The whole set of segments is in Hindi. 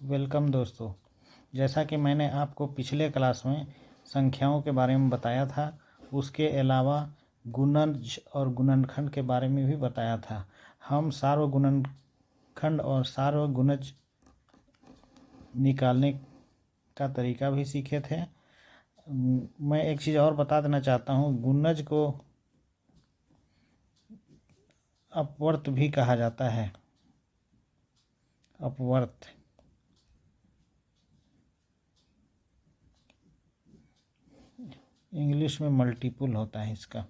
वेलकम दोस्तों। जैसा कि मैंने आपको पिछले क्लास में संख्याओं के बारे में बताया था, उसके अलावा गुणज और गुणनखंड के बारे में भी बताया था। हम सार्वगुणनखंड और सार्वगुणज निकालने का तरीका भी सीखे थे। मैं एक चीज़ और बता देना चाहता हूँ, गुणज को अपवर्त भी कहा जाता है। अपवर्त इंग्लिश में मल्टीपुल होता है इसका।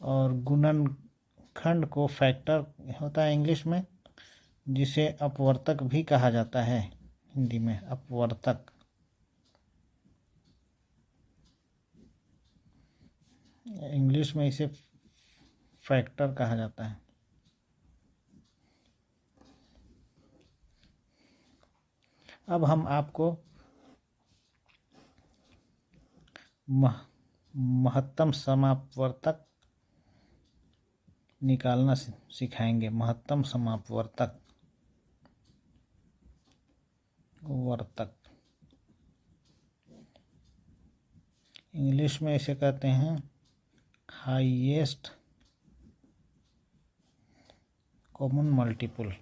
और गुणनखंड को फैक्टर होता है इंग्लिश में, जिसे अपवर्तक भी कहा जाता है। हिंदी में अपवर्तक, इंग्लिश में इसे फैक्टर कहा जाता है। अब हम आपको महत्तम समापवर्तक निकालना सिखाएंगे। महत्तम समापवर्तक इंग्लिश में इसे कहते हैं highest common multiple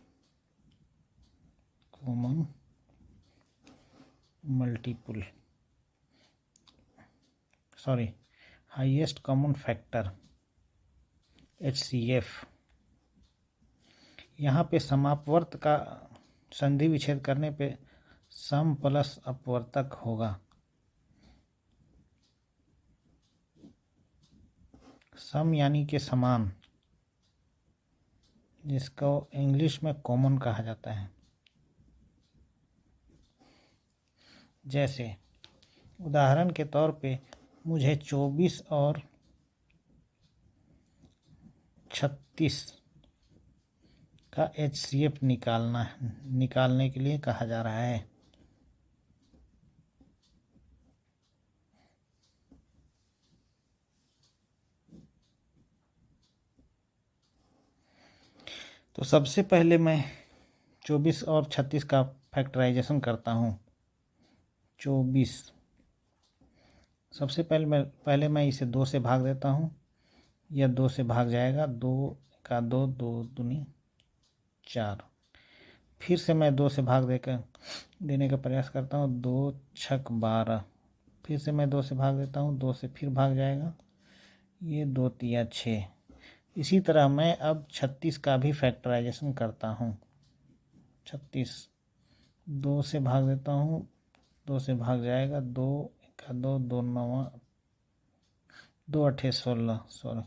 highest common factor HCF। यहाँ पे समापवर्त का संधि विच्छेद करने पे सम प्लस अपवर्तक होगा। सम यानी कि समान, जिसको इंग्लिश में कॉमन कहा जाता है। जैसे उदाहरण के तौर पे मुझे 24 और 36 का HCF निकालने के लिए कहा जा रहा है। तो सबसे पहले मैं 24 और 36 का फैक्टराइजेशन करता हूँ। 24 सबसे पहले मैं इसे 2 से भाग देता हूँ। यह 2 से भाग जाएगा, 2 का 2, 2 दूनी 4। फिर से मैं 2 से भाग देने का प्रयास करता हूँ। 2 छक 12। फिर से मैं 2 से भाग देता हूँ, 2 से फिर भाग जाएगा, ये 2 तिया 6। इसी तरह मैं अब 36 का भी फैक्टराइजेशन करता हूँ। 36 2 से भाग देता हूँ, 2 से भाग जाएगा, 2 का 2, 2 9, 2 8 16।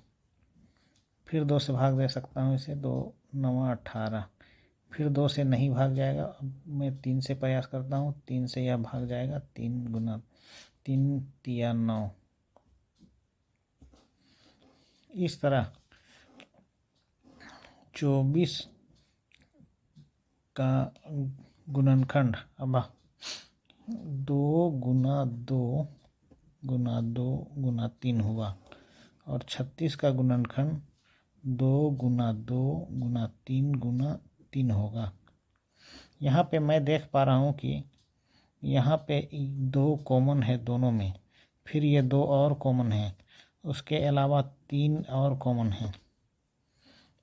फिर 2 से भाग दे सकता हूँ इसे, 2 9 18। फिर 2 से नहीं भाग जाएगा। अब मैं 3 से प्रयास करता हूँ, 3 से यह भाग जाएगा, 3 गुना 3 तिया 9। इस तरह 24 का गुणनखंड अब 2 गुना 2 गुना 2 गुना 3 हुआ, और 36 का गुणनखंड 2 गुना 2 गुना 3 गुना 3 होगा। यहाँ पे मैं देख पा रहा हूँ कि यहाँ पे 2 कॉमन है दोनों में, फिर ये 2 और कॉमन है, उसके अलावा 3 और कॉमन है।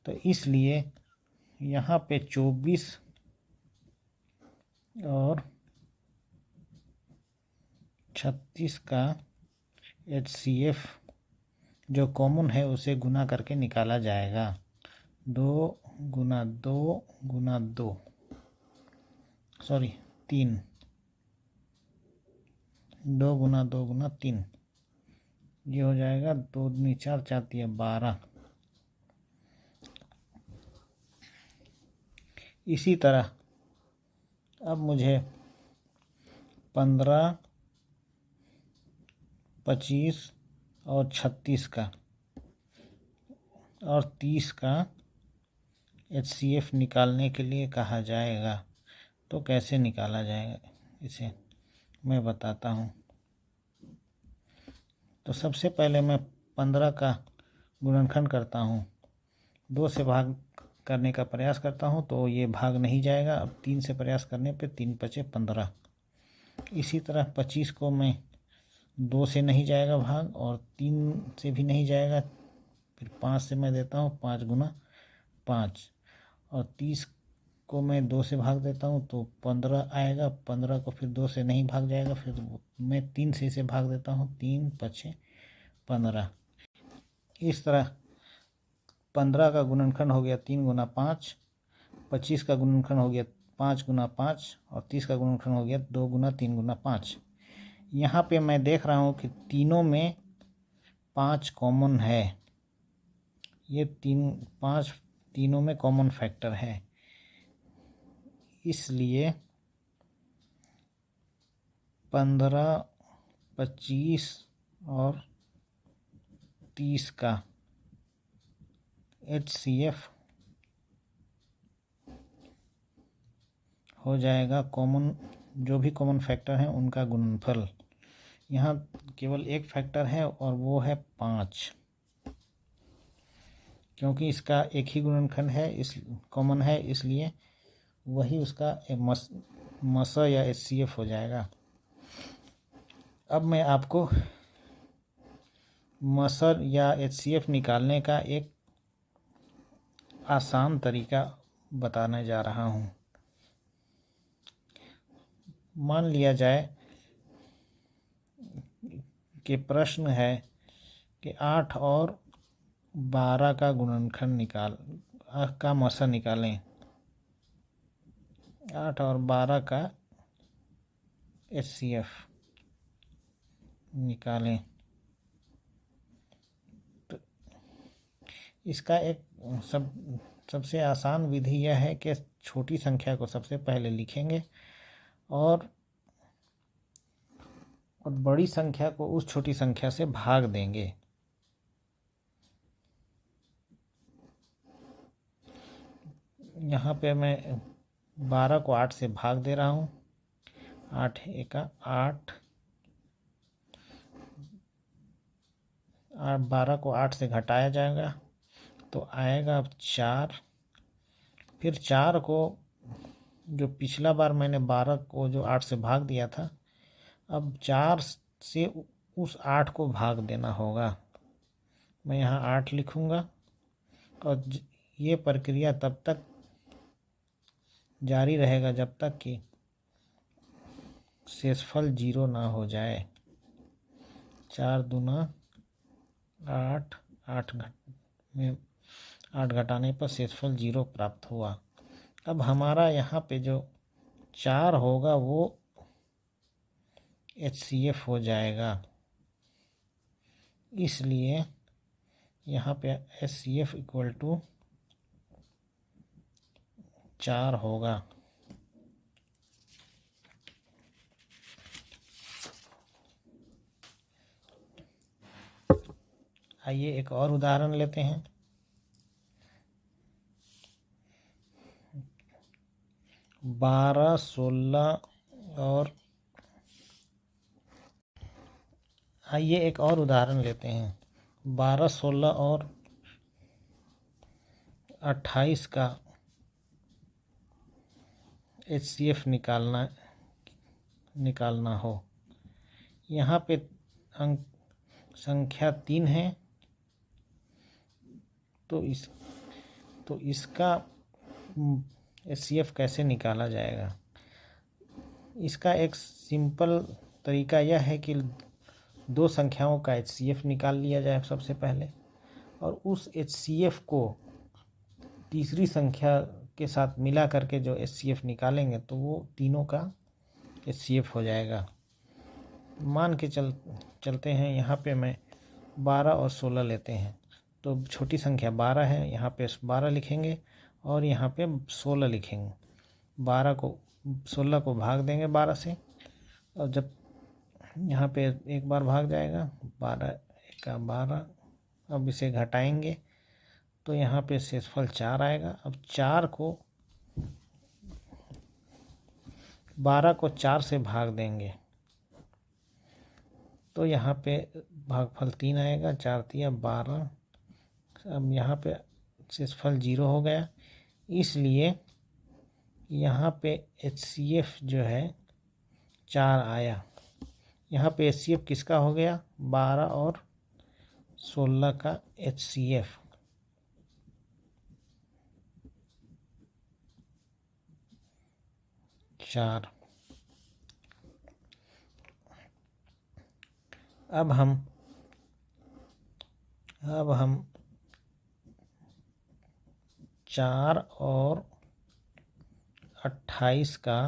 तो इसलिए यहाँ पे 24 और 36 का HCF जो कॉमन है उसे गुना करके निकाला जाएगा। 2 गुना 2 गुना 3 2 गुना 2 गुना 3, ये हो जाएगा 2 दूनी 4, 4 तिया 12। इसी तरह अब मुझे 15, 25 और 36 का और 30 का HCF निकालने के लिए कहा जाएगा। तो कैसे निकाला जाएगा इसे मैं बताता हूँ। तो सबसे पहले मैं 15 का गुणनखंड करता हूँ। 2 से भाग करने का प्रयास करता हूँ तो ये भाग नहीं जाएगा। अब 3 से प्रयास करने पे 3 पचे 15। इसी तरह 25 को मैं 2 से नहीं जाएगा भाग और 3 से भी नहीं जाएगा। फिर 5 से मैं देता हूँ 5 गुना 5 और 30 को मैं 2 से भाग देता हूँ तो 15 आएगा। 15 को फिर 2 से नहीं भाग जाएगा, फिर मैं 3 से इसे भाग देता हूँ। 3 पचे 15। इस तरह 15 का गुणनखंड हो गया 3 गुना 5, 25 का गुणनखंड हो गया 5 गुना 5 और 30 का गुणनखंड हो गया 2 गुना 3 गुना 5। यहाँ पे मैं देख रहा हूँ कि तीनों में 5 कॉमन है। ये 5 तीनों में कॉमन फैक्टर है, इसलिए 15, 25 और 30 का HCF हो जाएगा कॉमन, जो भी कॉमन फैक्टर हैं उनका गुणनफल। यहाँ केवल एक फैक्टर है और वो है 5, क्योंकि इसका एक ही गुणनखंड है, इस कॉमन है, इसलिए वही उसका मस या HCF हो जाएगा। अब मैं आपको मसर या HCF निकालने का एक आसान तरीका बताने जा रहा हूँ। मान लिया जाए कि प्रश्न है कि 8 और 12 का गुणनखंड का मसर निकालें। 8 और 12 का HCF निकालें। तो इसका एक सबसे आसान विधि यह है कि छोटी संख्या को सबसे पहले लिखेंगे और बड़ी संख्या को उस छोटी संख्या से भाग देंगे। यहाँ पे मैं 12 को 8 से भाग दे रहा हूँ। 8 एका 8, 12 को 8 से घटाया जाएगा तो आएगा अब 4। फिर 4 को, जो पिछला बार मैंने 12 को जो 8 से भाग दिया था, अब 4 से उस 8 को भाग देना होगा। मैं यहाँ 8 लिखूँगा और ये प्रक्रिया तब तक जारी रहेगा जब तक कि शेषफल 0 ना हो जाए। 4 दूना 8, 8 घटाने पर शेषफल 0 प्राप्त हुआ। अब हमारा यहाँ पे जो 4 होगा वो HCF हो जाएगा, इसलिए यहाँ पे HCF इक्वल टू 4 होगा। आइए एक और उदाहरण लेते हैं। बारह, 16 और आइए एक और उदाहरण लेते हैं। 12, 16 और 28 का HCF निकालना हो। यहाँ पे अंक संख्या 3 है तो इसका HCF कैसे निकाला जाएगा। इसका एक सिंपल तरीका यह है कि दो संख्याओं का HCF निकाल लिया जाए सबसे पहले, और उस HCF को तीसरी संख्या के साथ मिला करके जो HCF निकालेंगे तो वो तीनों का HCF हो जाएगा। मान के चलते हैं, यहाँ पे मैं 12 और 16 लेते हैं तो छोटी संख्या 12 है, यहाँ पे 12 लिखेंगे और यहाँ पे 16 लिखेंगे। 16 को भाग देंगे 12 से और जब यहाँ पे एक बार भाग जाएगा, 12 का 12। अब इसे घटाएंगे तो यहाँ पे शेषफल 4 आएगा। अब 12 को 4 से भाग देंगे तो यहाँ पे भागफल 3 आएगा। 4 तिया 12। अब यहाँ पे शेषफल 0 हो गया, इसलिए यहाँ पे HCF जो है 4 आया। यहाँ पे HCF किसका हो गया? 12 और 16 का HCF। चार। अब हम 4 और 28 का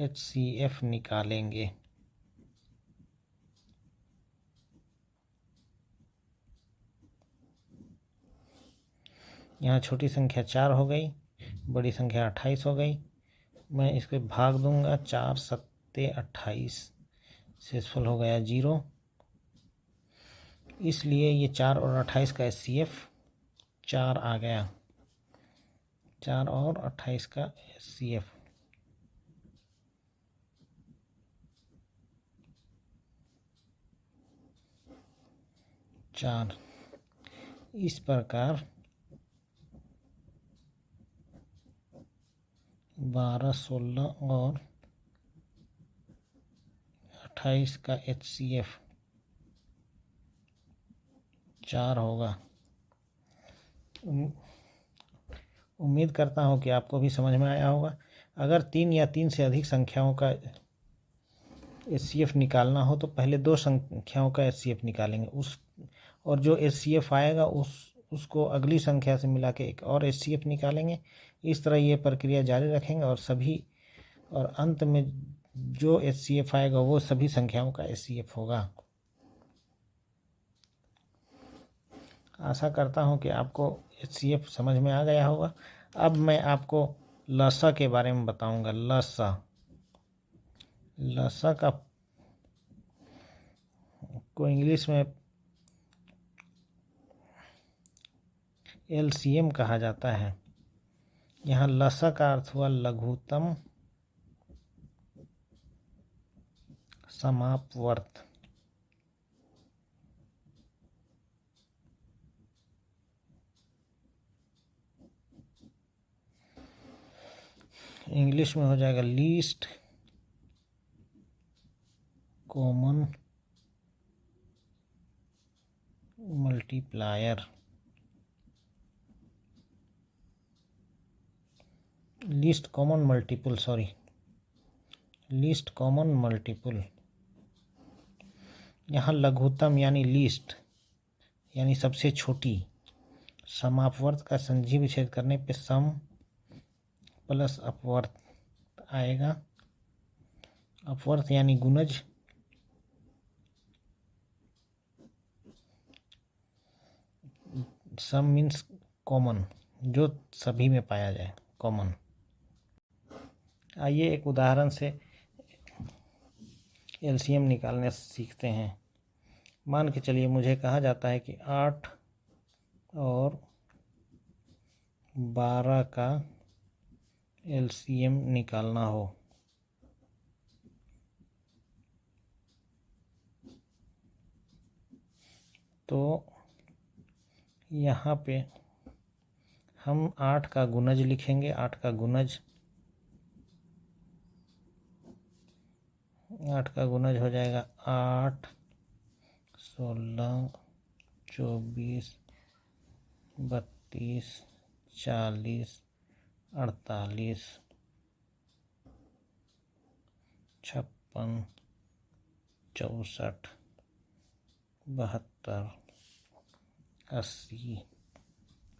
HCF निकालेंगे। यहाँ छोटी संख्या 4 हो गई, बड़ी संख्या 28 हो गई। मैं इसको भाग दूंगा, 4 सत्ते 28, शेषफल हो गया 0। इसलिए ये 4 और 28 का HCF 4 आ गया। 4 और 28 का HCF 4। इस प्रकार 12, 16 और 28 का HCF 4 होगा। उम्मीद करता हूँ कि आपको भी समझ में आया होगा। अगर 3 या 3 से अधिक संख्याओं का HCF निकालना हो तो पहले 2 संख्याओं का HCF निकालेंगे, और जो HCF आएगा उसको अगली संख्या से मिला के एक और HCF निकालेंगे। इस तरह ये प्रक्रिया जारी रखेंगे और अंत में जो HCF आएगा वो सभी संख्याओं का HCF होगा। आशा करता हूँ कि आपको HCF समझ में आ गया होगा। अब मैं आपको लसा के बारे में बताऊंगा। लसा का को इंग्लिश में LCM कहा जाता है। यहाँ लसा का अर्थ हुआ लघुत्तम समापवर्त। इंग्लिश में हो जाएगा least common multiplier. Least common multiple. यहाँ लघुत्तम यानी लीस्ट यानी सबसे छोटी। समापवर्त का संधि विच्छेद करने पे सम प्लस अपवर्त आएगा। अपवर्त यानी गुणज। सम मीन्स कॉमन, जो सभी में पाया जाए, कॉमन। आइए एक उदाहरण से LCM निकालने सीखते हैं। मान के चलिए मुझे कहा जाता है कि 8 और 12 का LCM निकालना हो। तो यहाँ पे हम 8 का गुणज लिखेंगे। 8 का गुणज हो जाएगा 8, 16, 24, 32, 40, 48, 56, 64, 72, 80,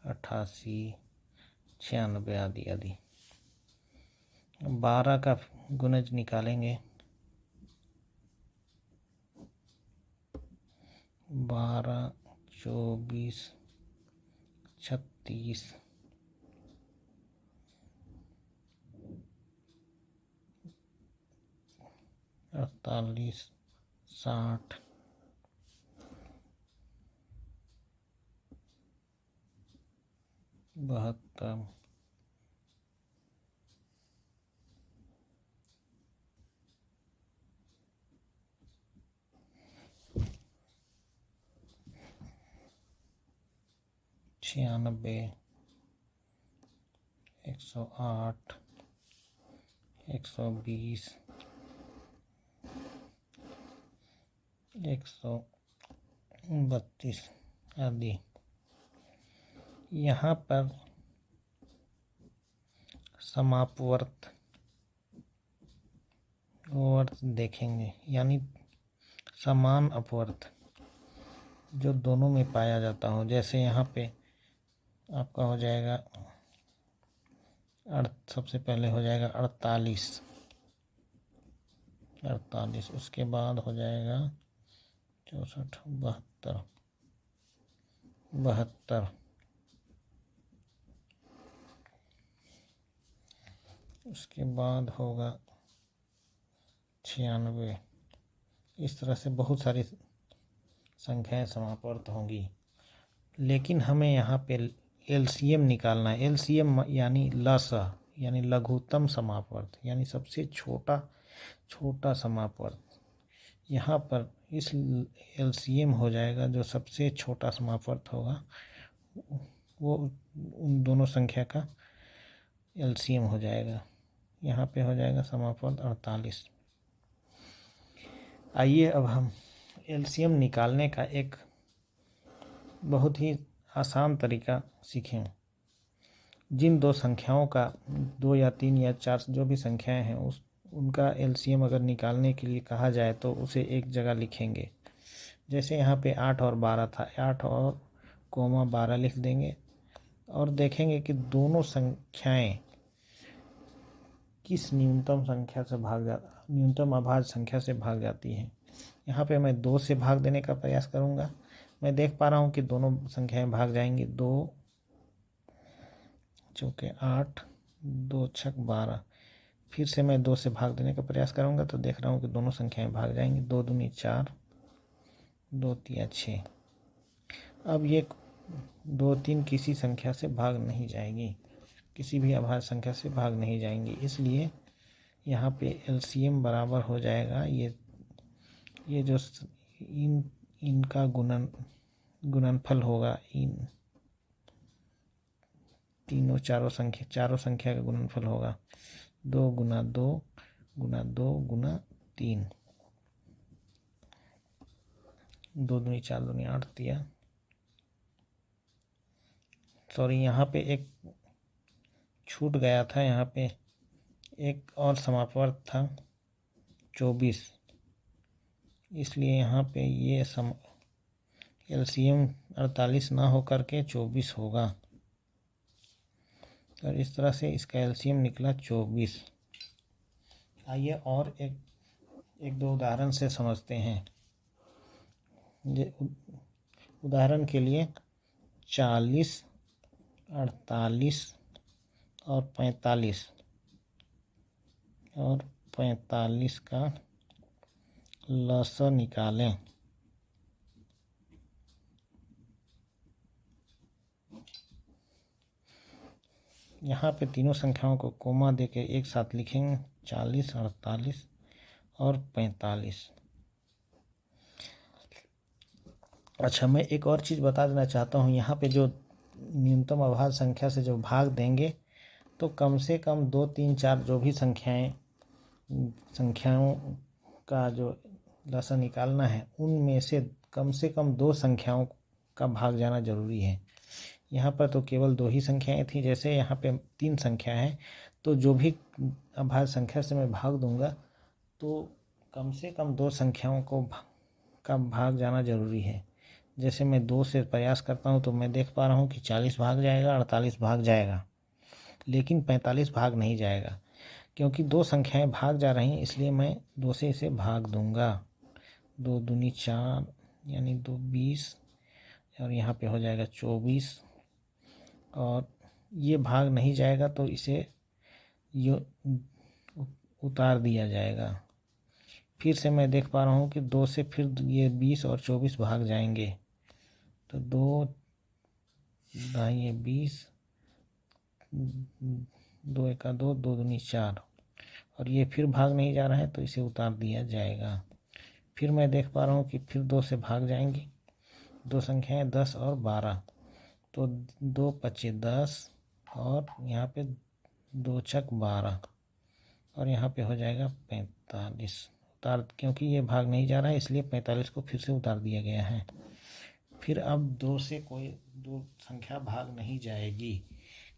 88, 96 आदि आदि। 12 का गुणज निकालेंगे। 12, 24, 36, 48, 60, 72, 96, 108, 120, 132 आदि। यहाँ पर समापवर्त देखेंगे, यानी समान अपवर्त जो दोनों में पाया जाता हो। जैसे यहाँ पे आपका हो जाएगा सबसे पहले हो जाएगा 48, उसके बाद हो जाएगा 64, 72, उसके बाद होगा 96। इस तरह से बहुत सारी संख्याएं समापवर्त होंगी, लेकिन हमें यहाँ पे एलसीएम निकालना है। एलसीएम यानी लसा, यानी लघुत्तम समापवर्त, यानी सबसे छोटा समापवर्त। यहाँ पर इस एलसीएम हो जाएगा, जो सबसे छोटा समापवर्त होगा वो उन दोनों संख्या का एलसीएम हो जाएगा। यहाँ पे हो जाएगा समापवर्त 48। आइए अब हम एलसीएम निकालने का एक बहुत ही आसान तरीका सीखें। जिन दो संख्याओं का 2 या 3 या 4 जो भी संख्याएं हैं उनका एलसीएम अगर निकालने के लिए कहा जाए तो उसे एक जगह लिखेंगे। जैसे यहाँ पे 8 और 12 था, 8 और कोमा 12 लिख देंगे और देखेंगे कि दोनों संख्याएं किस न्यूनतम अभाज्य संख्या से भाग जाती हैं। यहाँ पे मैं 2 से भाग देने का प्रयास करूँगा। मैं देख पा रहा हूँ कि दोनों संख्याएं भाग जाएंगी। 2 चौके 8, 2 छक 12। फिर से मैं 2 से भाग देने का प्रयास करूँगा तो देख रहा हूँ कि दोनों संख्याएं भाग जाएंगी। 2 दूनी 4, 2 तिया 6। अब ये 2, 3 किसी संख्या से भाग नहीं जाएगी, किसी भी अभाज्य संख्या से भाग नहीं जाएंगी। इसलिए यहाँ पे एलसीएम बराबर हो जाएगा ये जो इनका गुणनफल होगा, इन चारों संख्या का गुणनफल होगा 2 गुना 2 गुना 2 गुना 3। 2 दूनी 4, दूनी 8 दिया। सॉरी, यहाँ पे एक छूट गया था। यहाँ पे एक और समापवर्त था 24, इसलिए यहाँ पे ये एलसीएम 48 ना हो करके 24 होगा। और इस तरह से इसका एलसीएम निकला 24। आइए और एक दो उदाहरण से समझते हैं। उदाहरण के लिए 40, 48 और 45 का लसा निकालें। यहाँ पे तीनों संख्याओं को कोमा देके एक साथ लिखेंगे, 40, 48 और 45। अच्छा, मैं एक और चीज़ बता देना चाहता हूँ। यहाँ पे जो न्यूनतम अभाज्य संख्या से जो भाग देंगे तो कम से कम 2, 3, 4 जो भी संख्याओं का जो लसा निकालना है उनमें से कम 2 संख्याओं का भाग जाना जरूरी है। यहाँ पर तो केवल 2 ही संख्याएं थी। जैसे यहाँ पे 3 संख्या है तो जो भी अभाज्य संख्या से मैं भाग दूंगा तो कम से कम 2 संख्याओं का भाग जाना जरूरी है। जैसे मैं 2 से प्रयास करता हूँ तो मैं देख पा रहा हूँ कि 40 भाग जाएगा, 48 भाग जाएगा, लेकिन 45 भाग नहीं जाएगा। क्योंकि 2 संख्याएं भाग जा रही हैं इसलिए मैं 2 से इसे भाग दूंगा। 2 दूनी 4 यानी 2 20 और यहाँ पे हो जाएगा 24 और ये भाग नहीं जाएगा तो इसे उतार दिया जाएगा। फिर से मैं देख पा रहा हूँ कि 2 से फिर ये 20 और 24 भाग जाएंगे तो 2 दाहिए 20, 2 एका 2, 2 दूनी 4 और ये फिर भाग नहीं जा रहा है तो इसे उतार दिया जाएगा। फिर मैं देख पा रहा हूँ कि फिर 2 से भाग जाएंगी 2 संख्याएं 10 और 12 तो 2 पच्चे 10 और यहाँ पे 2 छक 12 और यहाँ पे हो जाएगा 45 उतार, क्योंकि ये भाग नहीं जा रहा है इसलिए 45 को फिर से उतार दिया गया है। फिर अब 2 से कोई 2 संख्या भाग नहीं जाएगी,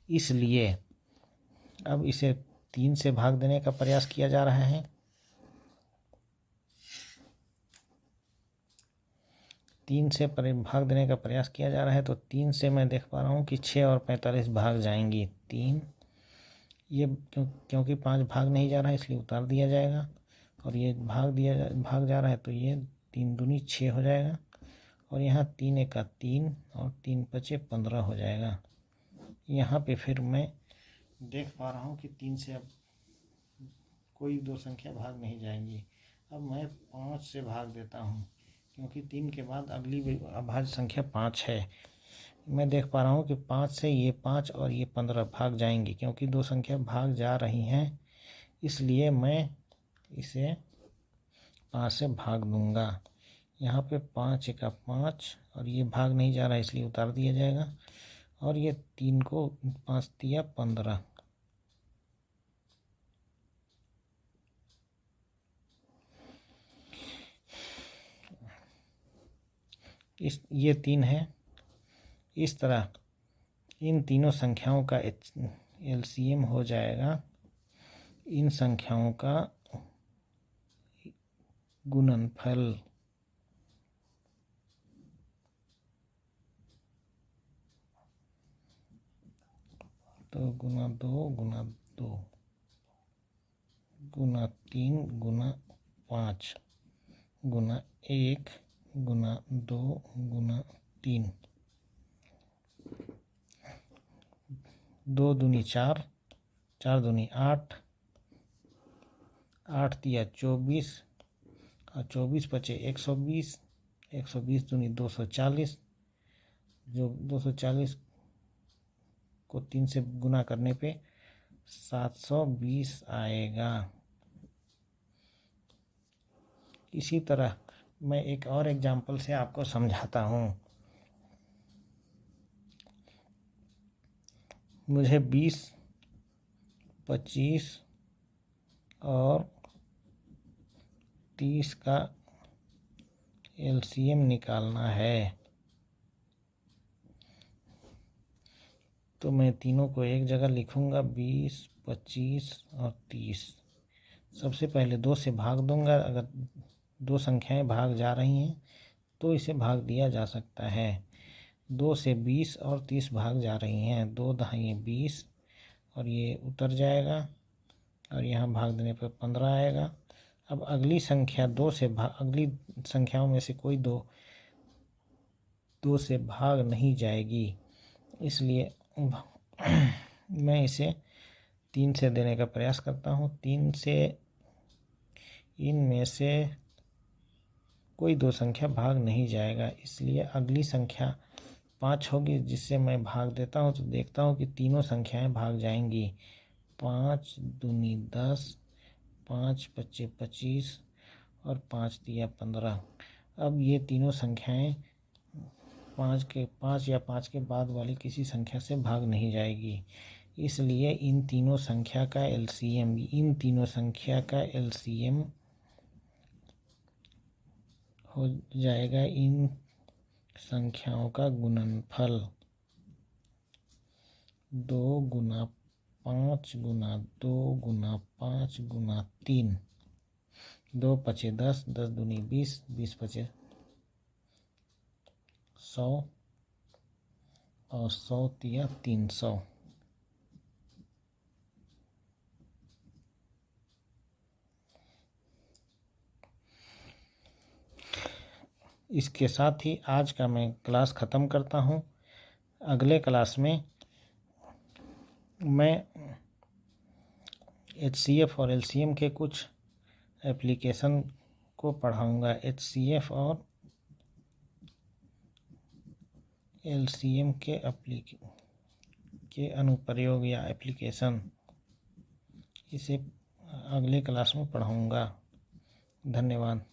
इसलिए अब इसे 3 से भाग देने का प्रयास किया जा रहा है। 3 से भाग देने का प्रयास किया जा रहा है, तो 3 से मैं देख पा रहा हूँ कि 6 और 45 भाग जाएंगी। 3 ये क्योंकि 5 भाग नहीं जा रहा है इसलिए उतार दिया जाएगा, और ये भाग जा रहा है तो ये 3 दूनी 6 हो जाएगा, और यहाँ 3 एका 3 और 3 पचे 15 हो जाएगा। यहाँ पे फिर मैं देख पा रहा हूँ कि 3 से अब कोई 2 संख्या भाग नहीं जाएंगी। अब मैं 5 से भाग देता हूँ, क्योंकि 3 के बाद अगली अभाज्य संख्या 5 है। मैं देख पा रहा हूँ कि 5 से ये 5 और ये 15 भाग जाएंगी, क्योंकि 2 संख्या भाग जा रही हैं, इसलिए मैं इसे 5 से भाग दूंगा। यहाँ पे 5 एका 5 और ये भाग नहीं जा रहा है इसलिए उतार दिया जाएगा, और ये 3 को 5 दिया 15। ये 3 है। इस तरह इन तीनों संख्याओं का एलसीएम हो जाएगा इन संख्याओं का गुणनफल। तो गुना 2 गुना 2 गुना 3 गुना 5 गुना 1 गुना 2 गुना 3, 2 दूनी 4, 4 दूनी 8, 8 दिया 24 और 24 बचे 120, 120 दूनी 240, जो 240 को 3 से गुना करने पे 720 आएगा। इसी तरह मैं एक और एग्जाम्पल से आपको समझाता हूँ। मुझे 20, 25 और 30 का एलसीएम निकालना है, तो मैं तीनों को एक जगह लिखूंगा, 20, 25 और 30। सबसे पहले 2 से भाग दूंगा। अगर 2 संख्याएं भाग जा रही हैं तो इसे भाग दिया जा सकता है। 2 से 20 और 30 भाग जा रही हैं, 2 दहाई 20 और ये उतर जाएगा, और यहाँ भाग देने पर 15 आएगा। अब अगली संख्या अगली संख्याओं में से कोई 2 से भाग नहीं जाएगी, इसलिए मैं इसे 3 से देने का प्रयास करता हूँ। 3 से इनमें से कोई 2 संख्या भाग नहीं जाएगा, इसलिए अगली संख्या 5 होगी जिससे मैं भाग देता हूँ, तो देखता हूँ कि तीनों संख्याएं भाग जाएंगी। 5 दूनी 10, 5 पच्चे 25 और 5 दिया 15। अब ये तीनों संख्याएं 5 या 5 के बाद वाली किसी संख्या से भाग नहीं जाएगी, इसलिए इन तीनों संख्या का एलसीएम हो जाएगा इन संख्याओं का गुणनफल। 2 गुना 5 गुना 2 गुना 5 गुना 3, 2 पचे 10, 10 दूनी 20, 20 पचे 100 और 100 दिया 300। इसके साथ ही आज का मैं क्लास ख़त्म करता हूँ। अगले क्लास में मैं एचसीएफ और एलसीएम के कुछ एप्लीकेशन को पढ़ाऊँगा। एचसीएफ और एलसीएम के अनुप्रयोग या एप्लीकेशन, इसे अगले क्लास में पढ़ाऊँगा। धन्यवाद।